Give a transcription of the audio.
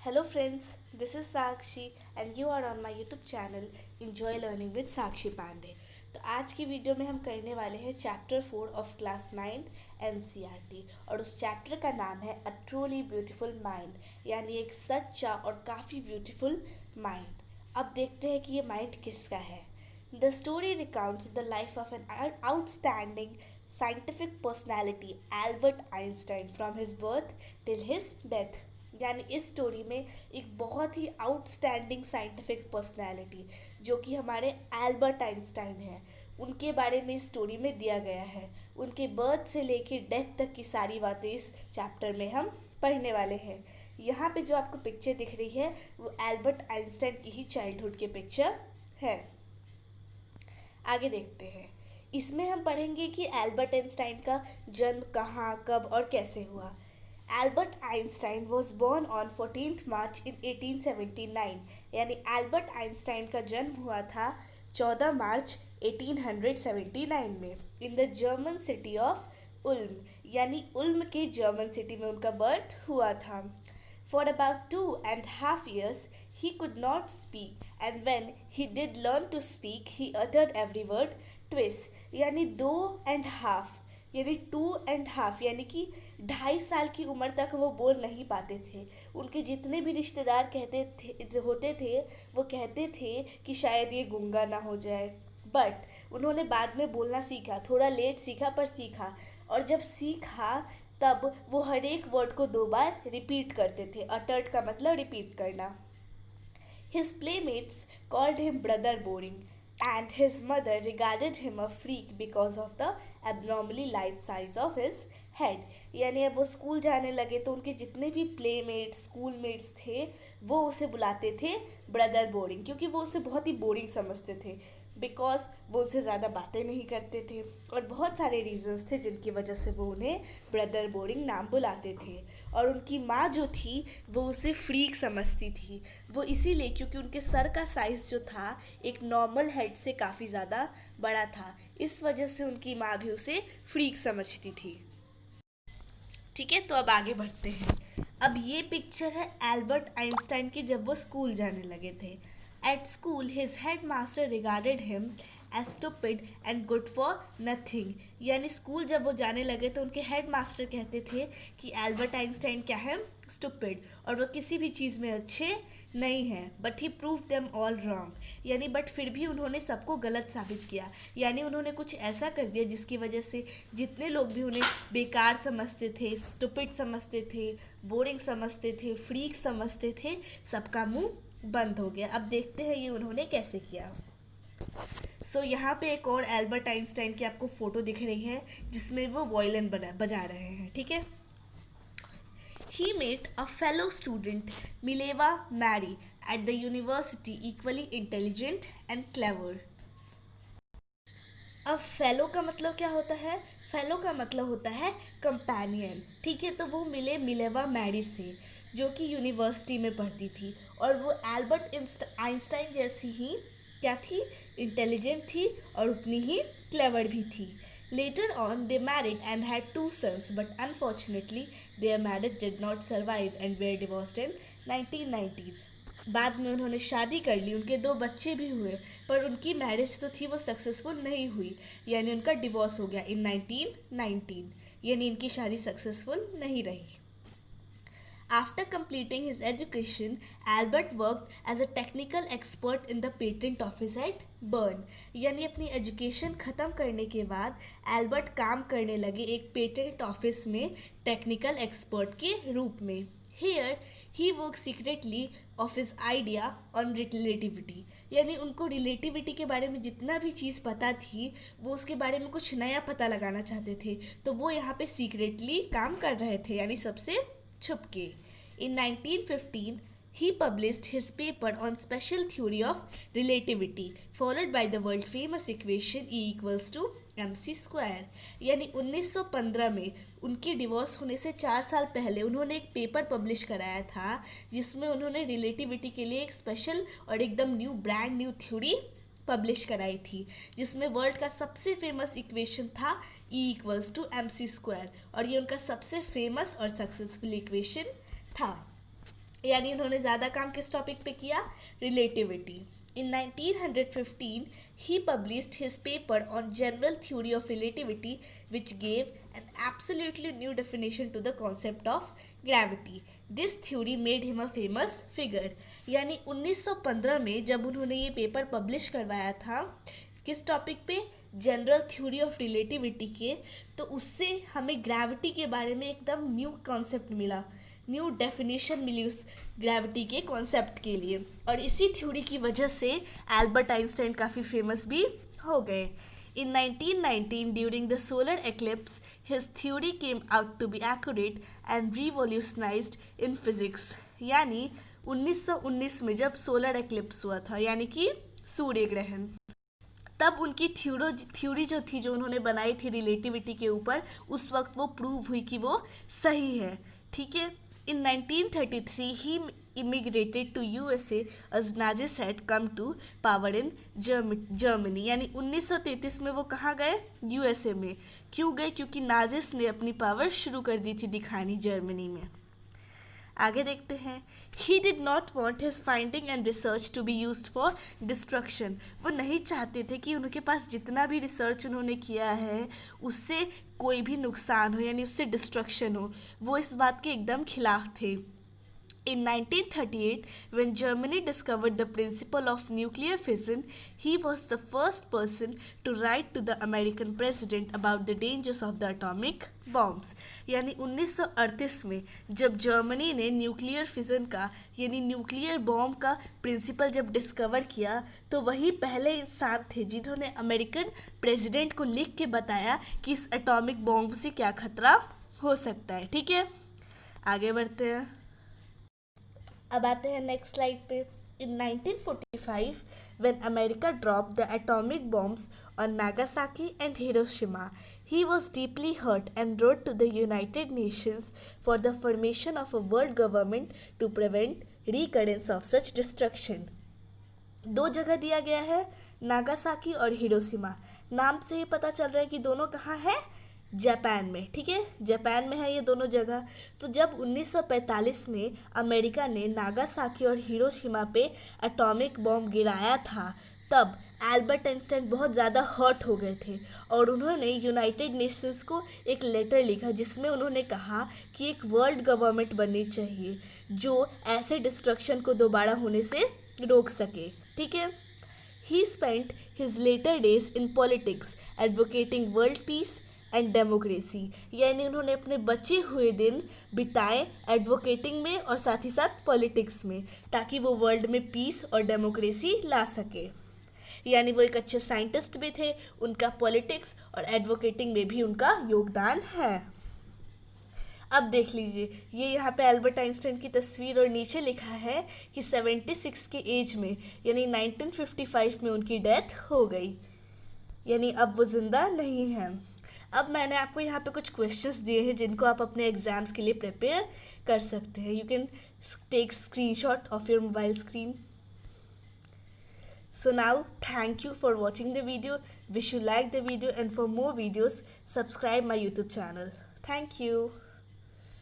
Hello friends, this is Sakshi and you are on my YouTube channel Enjoy Learning with Sakshi Pandey। तो आज की video में हम करने वाले हैं chapter 4 of class 9th NCERT और उस चैप्टर का नाम है अ ट्रूली ब्यूटीफुल माइंड, यानी एक सच्चा और काफ़ी ब्यूटीफुल माइंड। अब देखते हैं कि ये माइंड किसका है। The story recounts the life of an outstanding scientific personality Albert Einstein from his birth till his death। यानी इस स्टोरी में एक बहुत ही आउटस्टैंडिंग साइंटिफिक पर्सनैलिटी जो कि हमारे एल्बर्ट आइंस्टाइन हैं, उनके बारे में इस स्टोरी में दिया गया है। उनके बर्थ से लेके डेथ तक की सारी बातें इस चैप्टर में हम पढ़ने वाले हैं। यहाँ पे जो आपको पिक्चर दिख रही है वो एल्बर्ट आइंस्टाइन की ही चाइल्डहुड की पिक्चर है। आगे देखते हैं। इसमें हम पढ़ेंगे कि एल्बर्ट आइंस्टाइन का जन्म कहाँ, कब और कैसे हुआ। Albert Einstein was born on 14 March in 1879। यानी एल्बर्ट आइंस्टाइन का जन्म हुआ था 14 मार्च 1879 में in the German city of Uloom, यानी उल्म के जर्मन सिटी में उनका बर्थ हुआ था। For about 2.5 years, he could not speak, and when he did learn to speak, he uttered every word twice। यानी 2.5 यानी 2.5 यानी कि 2.5 साल की उम्र तक वो बोल नहीं पाते थे। उनके जितने भी रिश्तेदार कहते थे होते थे वो कहते थे कि शायद ये गूंगा ना हो जाए, बट उन्होंने बाद में बोलना सीखा। थोड़ा लेट सीखा पर सीखा, और जब सीखा तब वो हर एक वर्ड को 2 बार रिपीट करते थे। अटर्ड का मतलब रिपीट करना। His playmates called him Brother Boring, and his mother regarded him a freak because of the abnormally large size of his head। यानी अब वो स्कूल जाने लगे तो उनके जितने भी प्लेमेट्स स्कूलमेट्स थे वो उसे बुलाते थे ब्रदर बोरिंग, क्योंकि वो उसे बहुत ही बोरिंग समझते थे, बिकॉज वो उनसे ज़्यादा बातें नहीं करते थे। और बहुत सारे रीजंस थे जिनकी वजह से वो उन्हें ब्रदर बोरिंग नाम बुलाते थे। और उनकी माँ जो थी वो उसे फ्रीक समझती थी, वो इसीलिए क्योंकि उनके सर का साइज़ जो था एक नॉर्मल हेड से काफ़ी ज़्यादा बड़ा था। इस वजह से उनकी माँ भी उसे फ्रीक समझती थी। ठीक है, तो अब आगे बढ़ते हैं। अब ये पिक्चर है एल्बर्ट आइंस्टाइन की जब वो स्कूल जाने लगे थे। At school his head master regarded him as stupid and good for nothing. यानी स्कूल जब वो जाने लगे तो उनके हेड मास्टर कहते थे कि एल्बर्ट आइंस्टाइन क्या है, स्टूपिड, और वो किसी भी चीज़ में अच्छे नहीं हैं। But he prove them all wrong, यानी बट फिर भी उन्होंने सबको गलत साबित किया। यानी उन्होंने कुछ ऐसा कर दिया जिसकी वजह से जितने लोग भी उन्हें बेकार समझते थे, स्टूपिड समझते थे, बोरिंग समझते थे, फ्रीक समझते थे, सबका मुंह बंद हो गया। अब देखते हैं ये उन्होंने कैसे किया। यहाँ पे एक और एल्बर्ट आइंस्टाइन की आपको फोटो दिख रही है जिसमें वो वायलिन बजा रहे हैं। ठीक है। He met a fellow student, Mileva Mary, at the university, equally intelligent and clever। अब फेलो का मतलब क्या होता है? फेलो का मतलब होता है कंपेनियन। ठीक है, तो वो मिले मिलेवा मैरी से जो कि यूनिवर्सिटी में पढ़ती थी, और वो एल्बर्ट आइंस्टाइन जैसी ही क्या थी, इंटेलिजेंट थी और उतनी ही क्लेवर भी थी। Later on, they married and had 2 sons, but unfortunately, their marriage did not survive and were divorced in 1919। बाद में उन्होंने शादी कर ली, उनके 2 बच्चे भी हुए, पर उनकी मैरिज तो थी वो सक्सेसफुल नहीं हुई, यानी उनका डिवोर्स हो गया इन 1919। यानी इनकी शादी सक्सेसफुल नहीं रही। After completing his education, Albert worked as a technical expert in the patent office at Bern। यानी अपनी एजुकेशन ख़त्म करने के बाद एल्बर्ट काम करने लगे एक पेटेंट ऑफिस में टेक्निकल एक्सपर्ट के रूप में। Here he worked secretly of his idea on relativity। यानी उनको रिलेटिविटी के बारे में जितना भी चीज़ पता थी वो उसके बारे में कुछ नया पता लगाना चाहते थे, तो वो यहाँ पे सीक्रेटली काम कर रहे थे, यानी सबसे छुप के। In 1915, he published his paper on special theory of relativity, followed by the world famous equation E equals to mc square। यानी 1915 में उनके डिवोर्स होने से 4 साल पहले उन्होंने एक पेपर पब्लिश कराया था जिसमें उन्होंने रिलेटिविटी के लिए एक स्पेशल और एकदम ब्रांड न्यू थ्योरी पब्लिश कराई थी, जिसमें वर्ल्ड का सबसे फेमस इक्वेशन था E equals to mc square, और ये उनका सबसे फेमस और सक्सेसफुल इक्वेशन था। यानी उन्होंने ज़्यादा काम किस टॉपिक पे किया, relativity. In 1915, he published his paper on general theory of relativity, which gave an absolutely new definition to the concept of gravity. This theory made him a famous figure. यानी 1915 में जब उन्होंने ये पेपर पब्लिश करवाया था, किस topic पे, general theory of relativity के, तो उससे हमें ग्रेविटी के बारे में एकदम न्यू कॉन्सेप्ट मिला, न्यू डेफिनेशन मिली उस ग्रेविटी के कॉन्सेप्ट के लिए। और इसी थ्योरी की वजह से एल्बर्ट आइंस्टाइन काफ़ी फेमस भी हो गए। In 1919, during the solar eclipse, his theory came out to be accurate and revolutionized in physics. यानी 1919 में जब सोलर एक्लिप्स हुआ था, यानी कि सूर्य ग्रहण, तब उनकी थ्योरी जो थी, जो उन्होंने बनाई थी रिलेटिविटी के ऊपर, उस वक्त वो प्रूव हुई कि वो सही है। ठीक है। In 1933, he immigrated to USA as Nazis had come to power in Germany. यानी 1933 में वो कहाँ गए, यूएसए में। क्यों गए, क्योंकि नाजिस ने अपनी पावर शुरू कर दी थी दिखानी जर्मनी में। आगे देखते हैं। He did not want his finding and research to be used for destruction. वो नहीं चाहते थे कि उनके पास जितना भी रिसर्च उन्होंने किया है उससे कोई भी नुकसान हो, यानी उससे डिस्ट्रक्शन हो। वो इस बात के एकदम खिलाफ थे। In 1938, when Germany discovered the principle of nuclear fission, he was the first person to write to the American president about the dangers of the atomic bombs. यानी 1938 में जब जर्मनी ने न्यूक्लियर फिजन का, यानी न्यूक्लियर बॉम्ब का principal जब discover किया, तो वही पहले इंसान थे जिन्होंने अमेरिकन प्रेसिडेंट को लिख के बताया कि इस एटॉमिक बॉम्ब से क्या खतरा हो सकता है। ठीक है, आगे बढ़ते हैं। अब आते हैं नेक्स्ट स्लाइड पे। In 1945, when America dropped the atomic bombs on Nagasaki and Hiroshima, he was deeply hurt and wrote to the United Nations for the formation of a world government to prevent recurrence of such destruction. दो जगह दिया गया है, Nagasaki और Hiroshima. नाम से ही पता चल रहा है कि दोनों कहाँ है, जापान में। ठीक है, जापान में है ये दोनों जगह। तो जब 1945 में अमेरिका ने नागासाकी और हिरोशिमा पे एटॉमिक बॉम्ब गिराया था, तब एल्बर्ट आइंस्टाइन बहुत ज़्यादा हर्ट हो गए थे और उन्होंने यूनाइटेड नेशंस को एक लेटर लिखा जिसमें उन्होंने कहा कि एक वर्ल्ड गवर्नमेंट बननी चाहिए जो ऐसे डिस्ट्रक्शन को दोबारा होने से रोक सके। ठीक है। He spent his later days in politics advocating world peace and democracy, यानी उन्होंने अपने बचे हुए दिन बिताए एडवोकेटिंग में और साथ ही साथ पॉलिटिक्स में, ताकि वो वर्ल्ड में पीस और डेमोक्रेसी ला सके। यानी वो एक अच्छे साइंटिस्ट भी थे, उनका पॉलिटिक्स और एडवोकेटिंग में भी उनका योगदान है। अब देख लीजिए, ये यहाँ पे एल्बर्ट आइंस्टाइन की तस्वीर और नीचे लिखा है कि 76 के एज में, यानी 1955 में उनकी डेथ हो गई, यानी अब वो ज़िंदा नहीं हैं। अब मैंने आपको यहाँ पे कुछ क्वेश्चंस दिए हैं जिनको आप अपने एग्जाम्स के लिए प्रिपेयर कर सकते हैं। You can take screenshot of your mobile screen. So now, thank you for watching the video. Wish you like the video, and for more videos, subscribe my YouTube channel. Thank you.